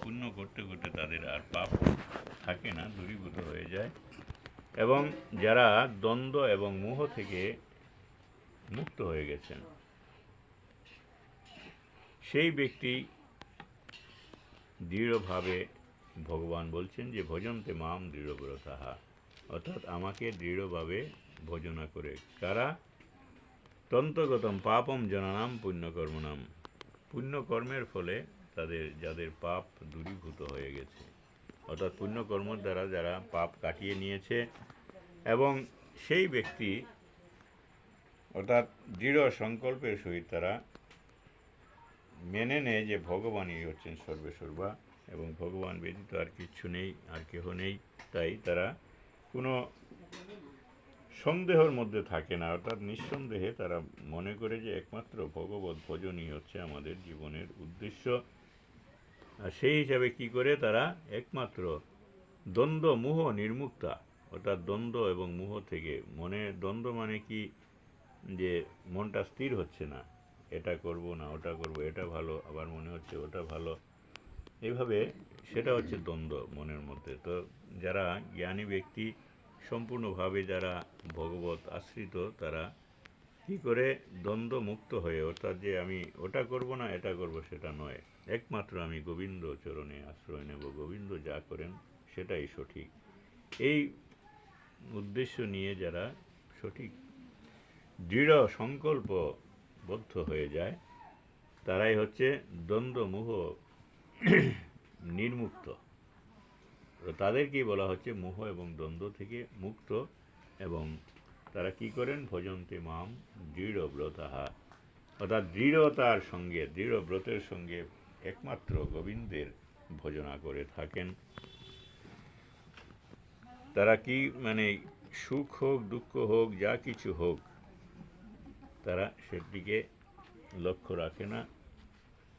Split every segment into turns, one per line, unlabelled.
পুণ্য করতে করতে তাদের আর পাপ থাকে না, দূরীভূত হয়ে যায়। এবং যারা দ্বন্দ্ব এবং মোহ থেকে মুক্ত হয়ে গেছেন, সেই ব্যক্তি দৃঢ়ভাবে, ভগবান বলছেন যে ভজন্তে মাম দৃঢ়ব্রতাহা, অর্থাৎ আমাকে দৃঢ়ভাবে ভজনা করে। কারা? তন্তগতম পাপম জনানাম পুণ্যকর্মনাম, পুণ্যকর্মের ফলে যাদের পাপ দূরীভূত হয়ে গেছে, অর্থাৎ পুণ্যকর্মের দ্বারা যারা পাপ কাটিয়ে নিয়েছে, এবং সেই ব্যক্তি অর্থাৎ দৃঢ় সংকল্পের সহিত তারা মেনে নেয় যে ভগবানই হচ্ছেন সর্বেসর্বা এবং ভগবান ব্যতীত আর কিচ্ছু নেই, আর কেহ নেই। তাই তারা কোনো সন্দেহের মধ্যে থাকে না, অর্থাৎ নিঃসন্দেহে তারা মনে করে যে একমাত্র ভগবত ভজনই হচ্ছে আমাদের জীবনের উদ্দেশ্য। আর সেই হিসাবে কি করে তারা একমাত্র দ্বন্দ্ব মোহ নির্মুক্তা, অর্থাৎ দ্বন্দ্ব এবং মোহ থেকে, মনে দ্বন্দ্ব মানে কি, যে মনটা স্থির হচ্ছে না, এটা করব না ওটা করব, এটা ভালো আবার মনে হচ্ছে ওটা ভালো, এইভাবে সেটা হচ্ছে দ্বন্দ্ব মনের মধ্যে। তো যারা জ্ঞানী ব্যক্তি সম্পূর্ণভাবে যারা ভগবত আশ্রিত, তারা কি করে দ্বন্দ্ব মুক্ত হয়ে, অর্থাৎ যে আমি ওটা করব না এটা করব সেটা নয়, একমাত্র আমি গোবিন্দ চরণে আশ্রয় নেব, গোবিন্দ যা করেন সেটাই সঠিক, এই উদ্দেশ্য নিয়ে যারা সঠিক দৃঢ় সংকল্পবদ্ধ হয়ে যায়, তারাই হচ্ছে দ্বন্দ্ব মোহ নির্মুক্ত। তাদেরকেই বলা হচ্ছে মোহ এবং দ্বন্দ্ব থেকে মুক্ত। এবং তারা কি করেন? ভজন্তে মাম দৃঢ় ব্রতাহা, অর্থাৎ দৃঢ়তার সঙ্গে, দৃঢ় ব্রতের সঙ্গে একমাত্র গোবিন্দের ভজনা করে থাকেন। তারা কি মানে সুখ হোক দুঃখ হোক যা কিছু হোক, তারা সেটিকে লক্ষ্য রাখে না,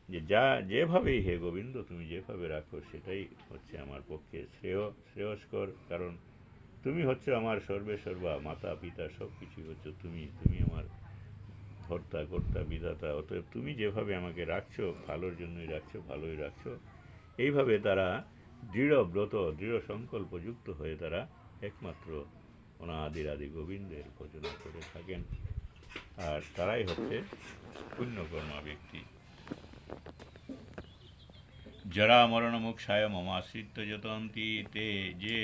যে যেভাবেই হে গোবিন্দ তুমি যেভাবে রাখো সেটাই হচ্ছে আমার পক্ষে শ্রেয়স্কর, কারণ তুমি হচ্ছে আমার সর্বেসর্বা, মাতা পিতা সব কিছুই হচ্ছে তুমি, তুমি আমার হর্তা কর্তা বিধাতা, অতএব তুমি যেভাবে আমাকে রাখছো ভালোর জন্যই রাখছো, ভালোই রাখছো। এইভাবে তারা দৃঢ় ব্রত, দৃঢ় সংকল্পযুক্ত হয়ে তারা একমাত্র অনাদির আদি গোবিন্দের ভজনা করে থাকেন, আর তারাই হচ্ছে পুণ্যকর্মা ব্যক্তি। জরা মরণ মুক্ষায় মমাশ্রিত্য যতন্তি তে, যে